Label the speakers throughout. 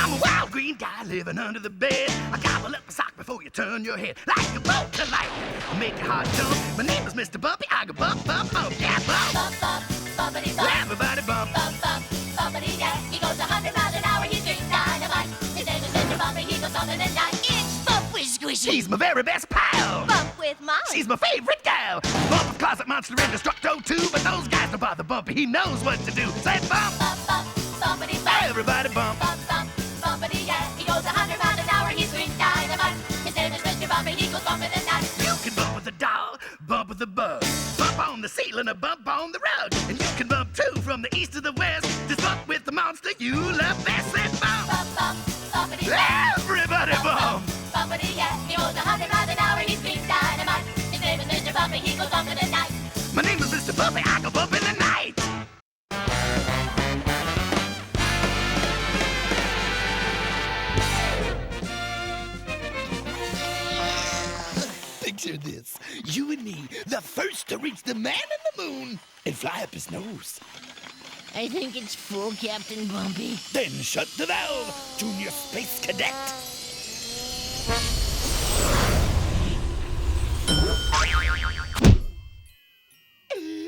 Speaker 1: I'm a wild green guy living under the bed. I gobble up a sock before you turn your head. Like a bolt to light, I make your heart jump. My name is Mr. Bumpy. I go bump, bump, bump, yeah, bump.
Speaker 2: Bump, bump, bumpity bump.
Speaker 1: Everybody bump.
Speaker 2: Bump, bump, bumpity, yeah. He goes 100 miles an hour, he's green dynamite. His name is Mr. Bumpy, he goes something and night. It's Bump with Squishy.
Speaker 1: She's my very best pal.
Speaker 2: Bump with Molly.
Speaker 1: She's my favorite gal. Bump of Closet Monster and Destructo too. But those guys don't bother Bumpy, he knows what to do. Say bump.
Speaker 2: Bump, bump, bumpity bump.
Speaker 1: Everybody bump.
Speaker 2: Bump, bump, bumpity, yeah. He goes 100 miles an hour, he's green dynamite. His name is Mr. Bumpy, he goes bumping the night.
Speaker 1: You can bump with a doll, bump with a bug, bump on the ceiling or bump on the rug. And you can bump too from the east to the west. Just bump with the monster you love best. Say bump.
Speaker 2: Bump, bump, bumpity bump.
Speaker 1: Everybody bump.
Speaker 2: Bumpity, yeah. He goes 100 miles an hour, he's green dynamite. His name is Mr. Bumpy, he goes bumping the night.
Speaker 1: My name is Mr. Bumpy, I go bump in the night. Picture this. You and me, the first to reach the man in the moon and fly up his nose.
Speaker 3: I think it's full, Captain Bumpy.
Speaker 1: Then shut the valve, Junior Space Cadet.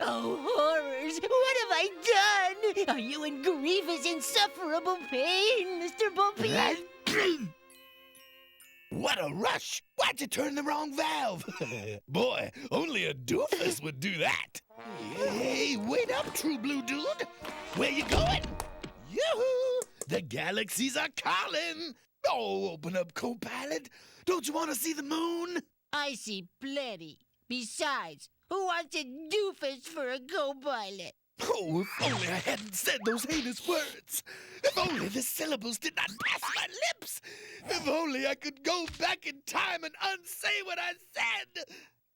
Speaker 3: Oh, horrors! What have I done? Are you in grievous, insufferable pain, Mr. Bumpy?
Speaker 1: What a rush! Why'd you turn the wrong valve? Boy, only a doofus would do that. Hey, wait up, true blue dude. Where you going? Yoo-hoo! The galaxies are calling. Oh, open up, co-pilot. Don't you want to see the moon?
Speaker 3: I see plenty. Besides, who wants a doofus for a co-pilot?
Speaker 1: Oh, if only I hadn't said those heinous words. If only the syllables did not pass my lips. If only I could go back in time and unsay what I said.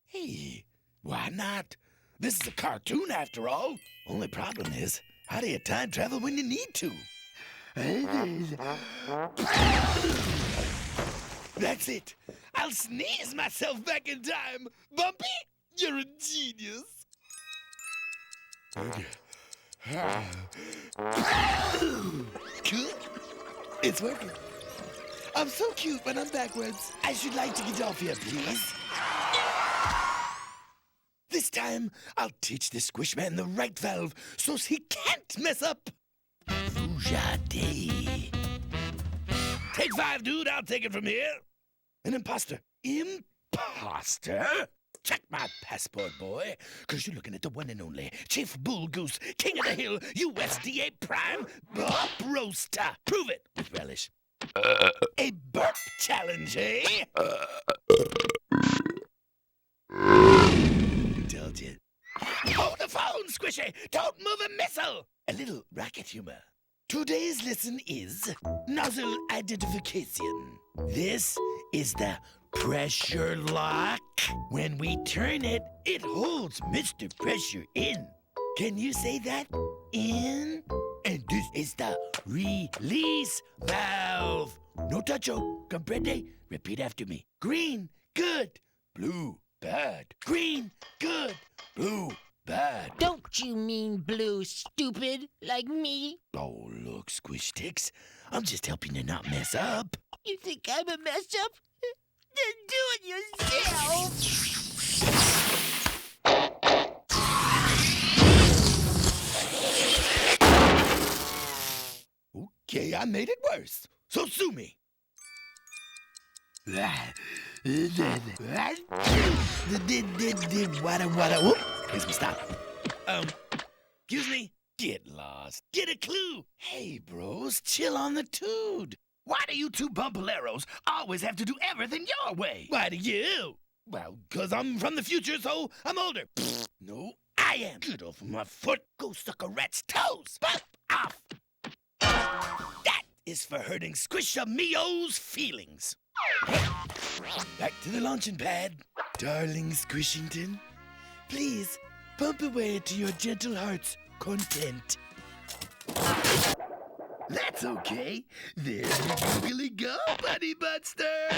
Speaker 1: Hey, why not? This is a cartoon after all. Only problem is, how do you time travel when you need to? That's it. I'll sneeze myself back in time. Bumpy, you're a genius. Cool. It's working. I'm so cute when I'm backwards. I should like to get off here, please. This time, I'll teach this Squishman the right valve so he can't mess up. Fujade. Take 5, dude. I'll take it from here. An imposter. Imposter? Check my passport, boy, because you're looking at the one and only Chief Bull Goose, King of the Hill, USDA Prime, Bump Roaster. Prove it with relish. A burp challenge, eh? Told you. Hold the phone, Squishy. Don't move a missile. A little rocket humor. Today's lesson is nozzle identification. This is the pressure lock. When we turn it, it holds Mr. Pressure in. Can you say that? In. And this is the release valve. No toucho. Comprende? Repeat after me. Green, good. Blue, bad. Green, good. Blue, bad.
Speaker 3: Don't you mean blue, stupid, like me?
Speaker 1: Oh, look, Squish Sticks. I'm just helping you not mess up.
Speaker 3: You think I'm a mess up? Then do it yourself.
Speaker 1: Okay, I made it worse. So sue me. Whoop. Here's me stop. Excuse me? Get lost. Get a clue. Hey, bros, chill on the tood. Why do you two bumpaleros always have to do everything your way? Why do you? Well, 'cause I'm from the future, so I'm older. No, I am. Get off of my foot. Go suck a rat's toes. Bump off. That is for hurting Squish-a-Mio's feelings. Back to the launching pad. Darling Squishington, please bump away to your gentle heart's content. That's okay. There you googly go, Bunny Buster.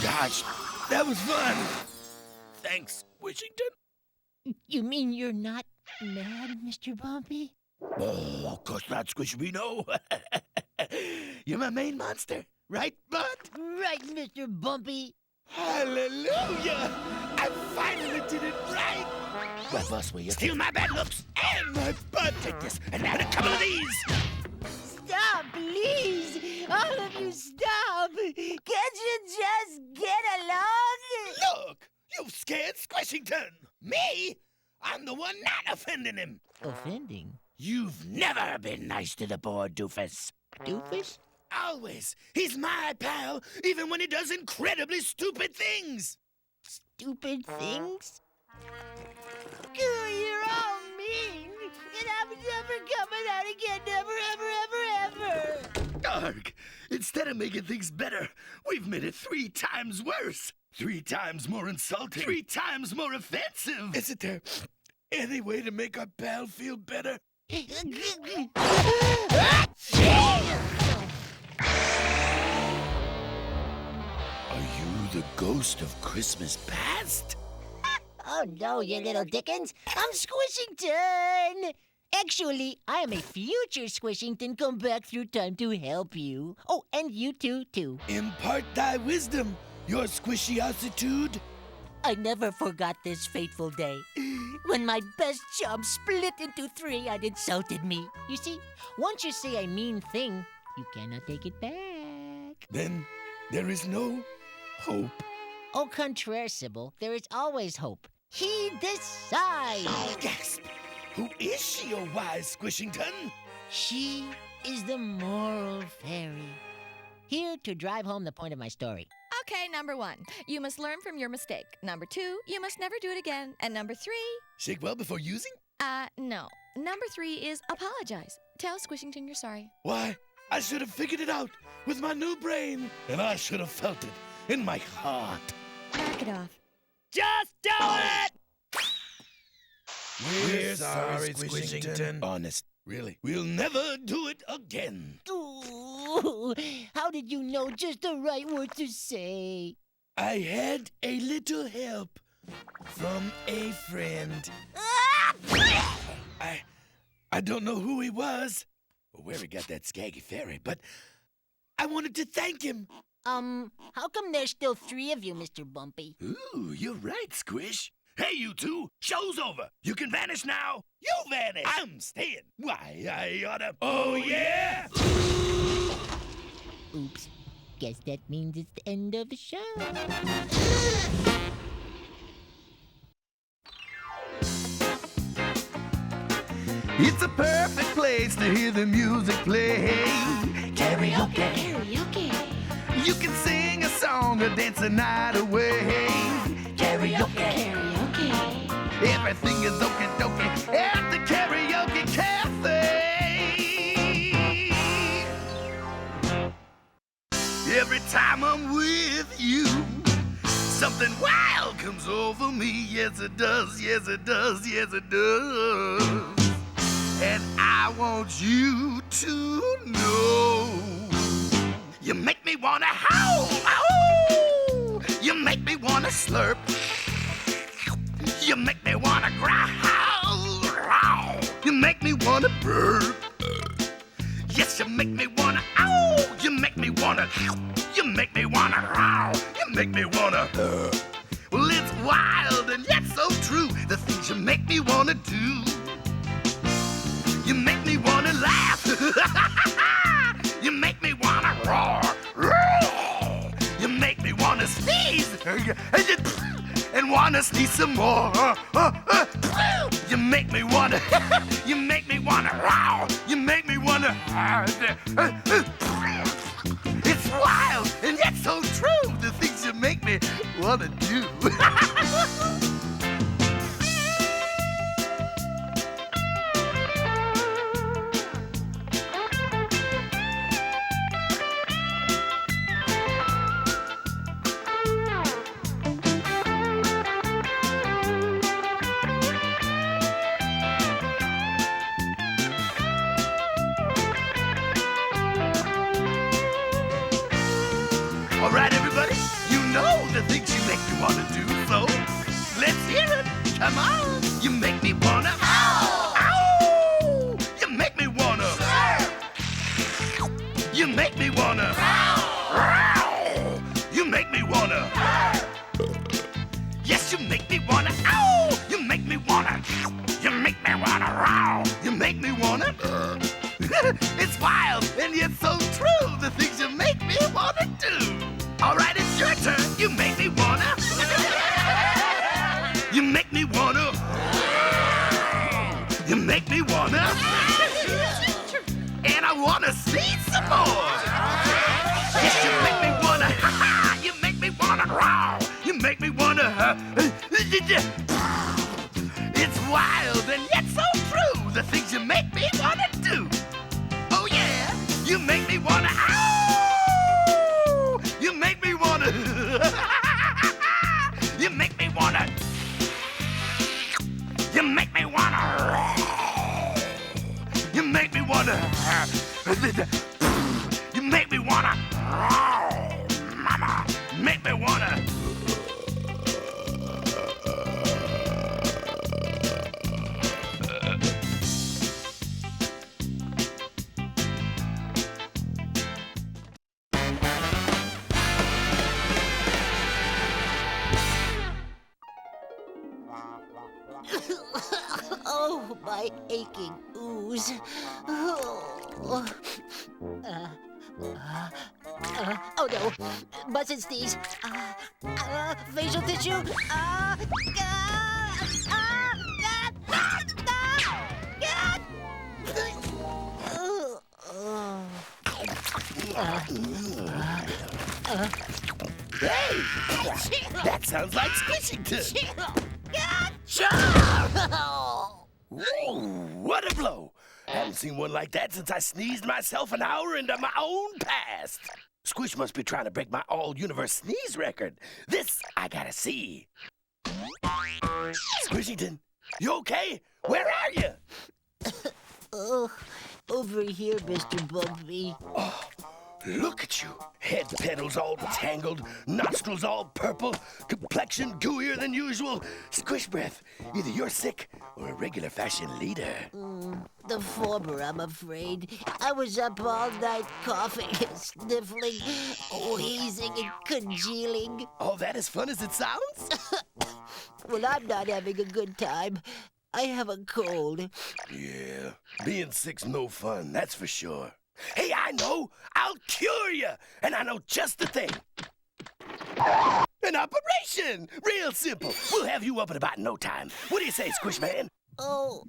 Speaker 1: Gosh, that was fun. Thanks, Squishington.
Speaker 3: You mean you're not Mad, Mr. Bumpy?
Speaker 1: Oh, of course not, Squishino. You're my main monster, right, bud?
Speaker 3: Right, Mr. Bumpy.
Speaker 1: Hallelujah! I finally did it right! Well, boss, will you steal my bad looks and my butt? Take this and add a couple of these!
Speaker 3: Stop, please! All of you stop! Can't you just get along?
Speaker 1: Look! You've scared Squishington! Me? I'm the one not offending him!
Speaker 3: Offending?
Speaker 1: You've never been nice to the poor doofus.
Speaker 3: Doofus?
Speaker 1: Always! He's my pal, even when he does incredibly stupid things!
Speaker 3: Stupid things? You're all mean! And I'm never coming out again! Never, ever, ever, ever!
Speaker 1: Dark! Instead of making things better, we've made it 3 times worse! 3 times more insulting! 3 times more offensive! Isn't there any way to make our pal feel better? Are you the ghost of Christmas past?
Speaker 3: Oh no, you little Dickens! I'm Squishington! Actually, I am a future Squishington come back through time to help you. Oh, and you too.
Speaker 1: Impart thy wisdom, your squishiositude.
Speaker 3: I never forgot this fateful day when my best chum split into 3 and insulted me. You see, once you say a mean thing, you cannot take it back.
Speaker 1: Then there is no hope.
Speaker 3: Au contraire, Sybil, there is always hope. He decides.
Speaker 1: Gasp! Who is she, oh wise Squishington?
Speaker 3: She is the moral fairy. Here to drive home the point of my story.
Speaker 4: Okay, number 1, you must learn from your mistake. Number 2, you must never do it again. And number 3,
Speaker 1: Shake well before using?
Speaker 4: no. Number 3 is apologize. Tell Squishington you're sorry.
Speaker 1: Why, I should have figured it out with my new brain, and I should have felt it in my heart.
Speaker 4: Knock it off.
Speaker 1: Just do it! We're sorry, Squishington. Honest, really. We'll never do it again.
Speaker 3: Ooh, how did you know just the right word to say?
Speaker 1: I had a little help from a friend. I don't know who he was or where he got that scaggy fairy, but I wanted to thank him.
Speaker 3: How come there's still 3 of you, Mr. Bumpy?
Speaker 1: Ooh, you're right, Squish. Hey, you two, show's over. You can vanish now. You vanish. I'm staying. Why, I oughta... Oh, yeah?
Speaker 3: Oops. Guess that means it's the end of the show.
Speaker 1: It's a perfect place to hear the music play. Karaoke.
Speaker 3: Karaoke.
Speaker 1: You can sing a song or dance the night away. Karaoke. Everything is okie dokie at the Karaoke Cafe. Every time I'm with you, something wild comes over me. Yes, it does. Yes, it does. Yes, it does. And I want you to know you make me wanna howl. Ow! You make me wanna slurp. You make me wanna growl. You make me wanna burp. Yes, you make me wanna ow. You make me wanna. You make me wanna growl. You make me wanna. Well, it's wild and yet so true. The things you make me wanna do. You make me wanna laugh. You make me wanna roar. You make me wanna sneeze. And wanna sneeze some more. You make me wanna. You make me wanna row. You make me wanna. It's wild and yet so true. The things you make me wanna do. All right, everybody, you know the things you make me want to do, so let's hear You make me wanna, and I wanna see some more. Yes, you make me wanna, you make me wanna growl. You make me wanna, it's wild and yet so true. The things you make me wanna do. Oh yeah, you make me wanna, ow! You make me wanna, you make me wanna, you make me wanna, you make me wanna, you make me wanna, mama, make me wanna.
Speaker 3: Oh, my aching ooze. Oh no, mustn't sneeze. Facial tissue.
Speaker 1: Hey, that sounds like Squishington. Ooh, what a blow! Haven't seen one like that since I sneezed myself an hour into my own past. Squish must be trying to break my all-universe sneeze record. This I gotta see. Squishington, you okay? Where are you?
Speaker 3: Oh, over here, Mr. Bumpy.
Speaker 1: Oh, look at you. Head petals all tangled, nostrils all purple, complexion gooier than usual. Squish breath. Either you're sick or a regular fashion leader.
Speaker 3: The former, I'm afraid. I was up all night coughing, sniffling, wheezing, and congealing.
Speaker 1: All that as fun as it sounds?
Speaker 3: Well, I'm not having a good time. I have a cold.
Speaker 1: Yeah, being sick's no fun, that's for sure. Hey, I know! I'll cure you! And I know just the thing. An operation! Real simple. We'll have you up in about no time. What do you say, Squish Man?
Speaker 3: Oh,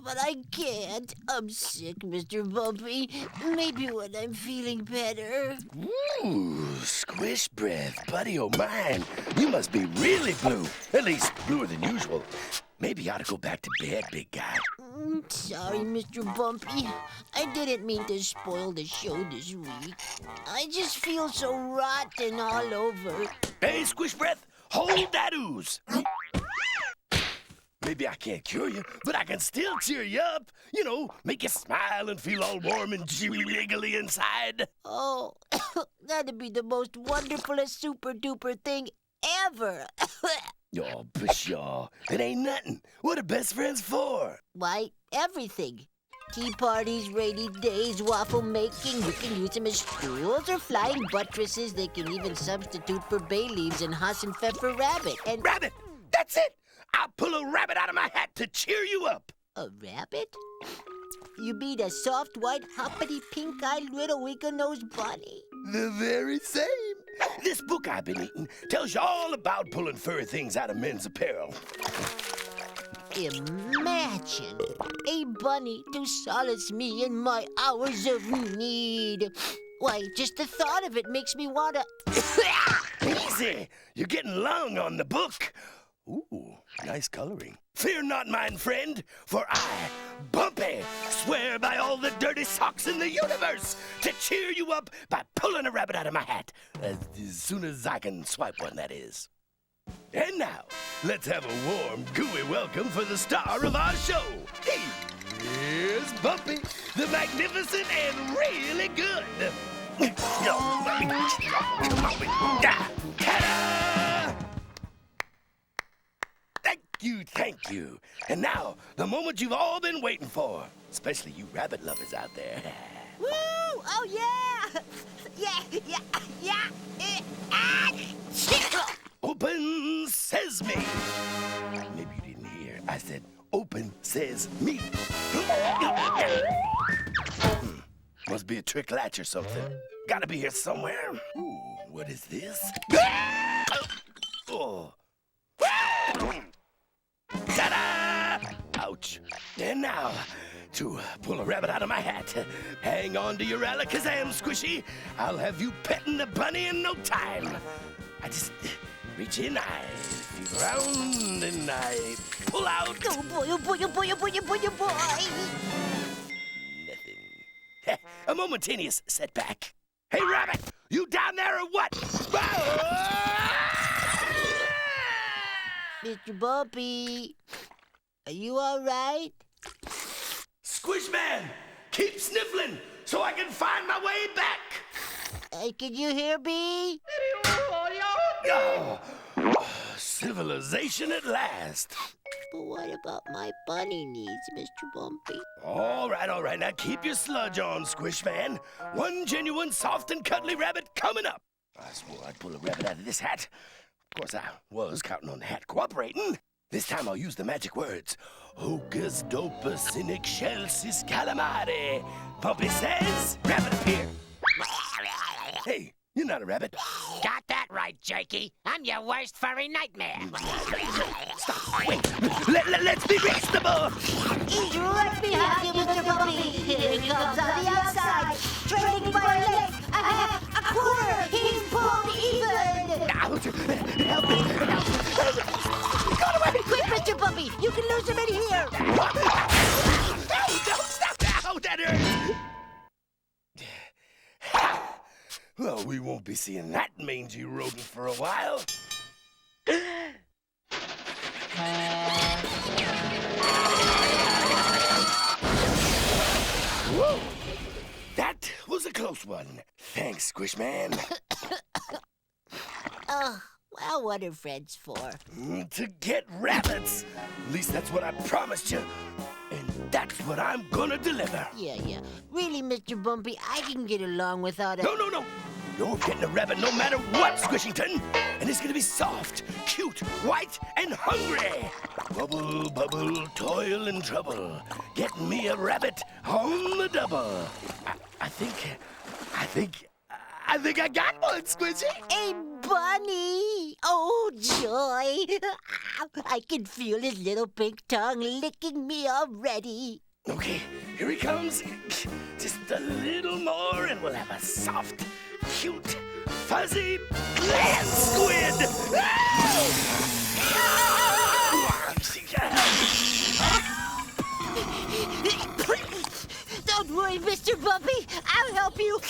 Speaker 3: but I can't. I'm sick, Mr. Bumpy. Maybe when I'm feeling better.
Speaker 1: Ooh, squish breath, buddy o' mine. You must be really blue. At least bluer than usual. Maybe you ought to go back to bed, big guy.
Speaker 3: Sorry, Mr. Bumpy. I didn't mean to spoil the show this week. I just feel so rotten all over.
Speaker 1: Hey, Squish Breath, hold that ooze. Maybe I can't cure you, but I can still cheer you up. You know, make you smile and feel all warm and jiggly inside.
Speaker 3: Oh, that'd be the most wonderfulest super-duper thing ever.
Speaker 1: Oh, pshaw. It ain't nothing. What are best friends for?
Speaker 3: Why, everything. Tea parties, rainy days, waffle making. You can use them as stools or flying buttresses. They can even substitute for bay leaves and Haas and Pfeffer rabbit. And
Speaker 1: Rabbit! That's it! I'll pull a rabbit out of my hat to cheer you up.
Speaker 3: a rabbit? You mean a soft, white, hoppity, pink-eyed little wiggle-nosed bunny?
Speaker 1: The very same. This book I've been eating tells you all about pulling furry things out of men's apparel.
Speaker 3: Imagine a bunny to solace me in my hours of need. Why, just the thought of it makes me want to...
Speaker 1: Easy. You're getting long on the book. Ooh, nice coloring. Fear not, mine friend, for I, Bumpy, swear by all the dirty socks in the universe to cheer you up by pulling a rabbit out of my hat. As soon as I can swipe one, that is. And now, let's have a warm, gooey welcome for the star of our show. Here's Bumpy, the magnificent and really good. Ta-da! Thank you. And now, the moment you've all been waiting for, especially you rabbit lovers out there.
Speaker 3: Woo! Oh, yeah! Yeah!
Speaker 1: Open sesame. Maybe you didn't hear. I said, open sesame. Must be a trick latch or something. Gotta be here somewhere. Ooh, what is this? Oh. Ta-da! Ouch. And now, to pull a rabbit out of my hat, hang on to your alakazam, Squishy. I'll have you petting the bunny in no time. I just reach in, I feel around, and I pull out.
Speaker 3: Oh boy, oh boy, oh boy, oh boy, oh boy, oh boy.
Speaker 1: Nothing. A momentarious setback. Hey, rabbit, you down there or what?
Speaker 3: Mr. Bumpy, are you all right?
Speaker 1: Squish Man, keep sniffling so I can find my way back.
Speaker 3: Can you hear me?
Speaker 1: Oh, civilization at last.
Speaker 3: But what about my bunny needs, Mr. Bumpy?
Speaker 1: All right. Now keep your sludge on, Squish Man. One genuine, soft and cuddly rabbit coming up. I swore I'd pull a rabbit out of this hat. Of course, I was counting on the hat cooperating. This time I'll use the magic words. Hocus, Dopus, in excelsis calamare. Bumpy says, rabbit appear. Hey, you're not a rabbit.
Speaker 3: Got that right, Jakey. I'm your worst furry nightmare.
Speaker 1: Stop, wait. Let's be reasonable.
Speaker 3: He's right behind you, Mr. Bumpy. Here he comes on the outside, trailing by a leg, a quarter. He's pulled even.
Speaker 1: Out. Help me. Got away.
Speaker 3: Quick, Mr. Bumpy. You can lose him in here.
Speaker 1: No, don't stop. Ow, that hurts. Well, we won't be seeing that mangy rodent for a while. Whoa! That was a close one. Thanks, Squishman.
Speaker 3: Well, what are friends for?
Speaker 1: To get rabbits. At least that's what I promised you. And that's what I'm gonna deliver.
Speaker 3: Yeah. Really, Mr. Bumpy, I can get along without a...
Speaker 1: No. You're getting a rabbit no matter what, Squishington. And it's gonna be soft, cute, white, and hungry. Bubble, bubble, toil and trouble. Get me a rabbit on the double. I think I got one, Squishy.
Speaker 3: A bunny! Oh, joy! I can feel his little pink tongue licking me already.
Speaker 1: Okay, here he comes. Just a little more and we'll have a soft, cute, fuzzy land squid.
Speaker 3: Don't worry, Mr. Bumpy. I'll help you.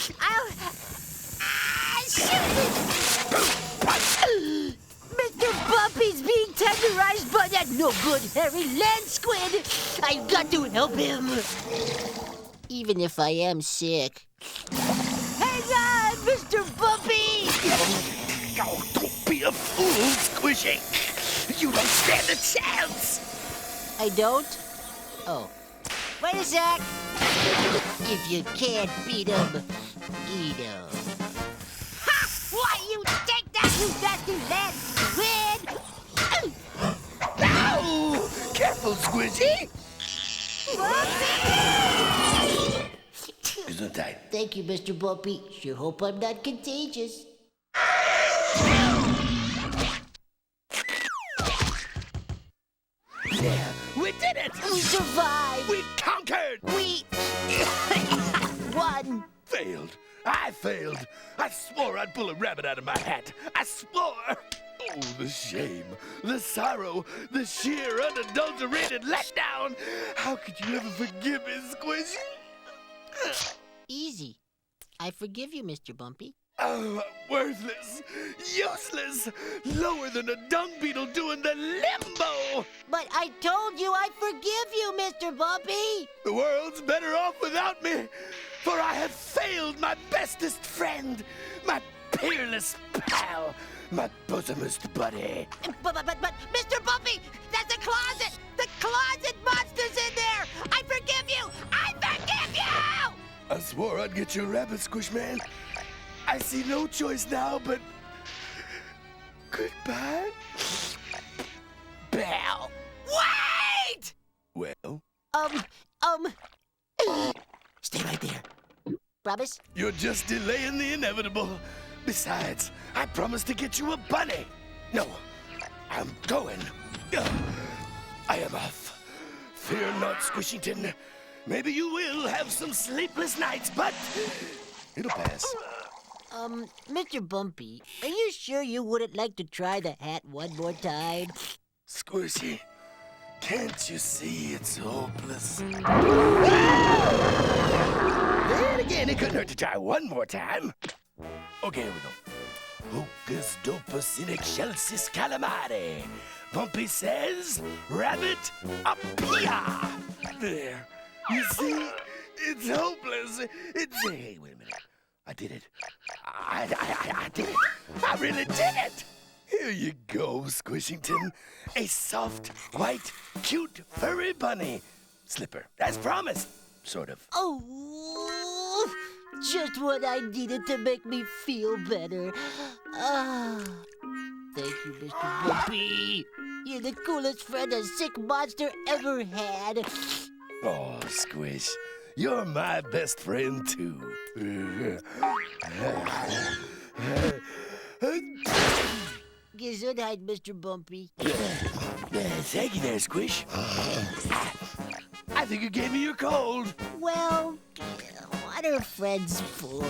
Speaker 3: Mr. Bumpy's being tenderized by that no-good hairy land squid. I've got to help him. Even if I am sick. Hang on, Mr. Bumpy!
Speaker 1: Oh, don't be a fool, Squishy. You don't stand a chance.
Speaker 3: I don't? Oh. Wait a sec. If you can't beat him, eat him. Ha! Why, you take that, you nasty land squid!
Speaker 1: Ow! Careful, Squishy. Gesundheit.
Speaker 3: Thank you, Mr. Bumpy. Sure hope I'm not contagious.
Speaker 1: Yeah, we did it!
Speaker 3: We survived!
Speaker 1: We conquered!
Speaker 3: We won!
Speaker 1: Failed. I failed. I swore I'd pull a rabbit out of my hat. I swore. Oh, the shame, the sorrow, the sheer unadulterated letdown. How could you ever forgive me, Squishy?
Speaker 3: Easy. I forgive you, Mr. Bumpy.
Speaker 1: Oh, worthless, useless, lower than a dung beetle doing the limbo.
Speaker 3: But I told you I forgive you, Mr. Bumpy.
Speaker 1: The world's better off without me, for I have failed my bestest friend, my peerless pal, my bosomest buddy.
Speaker 3: But, Mr. Bumpy, that's a closet. The closet monster's in there. I forgive you. I forgive you.
Speaker 1: I swore I'd get you a rabbit, Squishman. I see no choice now, but goodbye, Belle.
Speaker 3: Wait!
Speaker 1: Well?
Speaker 3: Stay right there. Promise?
Speaker 1: You're just delaying the inevitable. Besides, I promised to get you a bunny. No, I'm going. I am off. Fear not, Squishington. Maybe you will have some sleepless nights, but it'll pass.
Speaker 3: Mr. Bumpy, are you sure you wouldn't like to try the hat one more time?
Speaker 1: Squishy, can't you see it's hopeless? Then again, it couldn't hurt to try one more time. Okay, here we go. Hocus, Dopus, in excelsis calamare. Bumpy says, rabbit, up here. There. You see? It's hopeless. It's... Hey, wait a minute. I did it. I did it. I really did it. Here you go, Squishington. A soft, white, cute, furry bunny. Slipper, as promised. Sort of.
Speaker 3: Oh, just what I needed to make me feel better. Ah, thank you, Mr. Bumpy. You're the coolest friend a sick monster ever had.
Speaker 1: Oh, Squish, you're my best friend, too.
Speaker 3: Gesundheit, Mr. Bumpy.
Speaker 1: Thank you there, Squish. I think you gave me your cold.
Speaker 3: Well, what are friends for?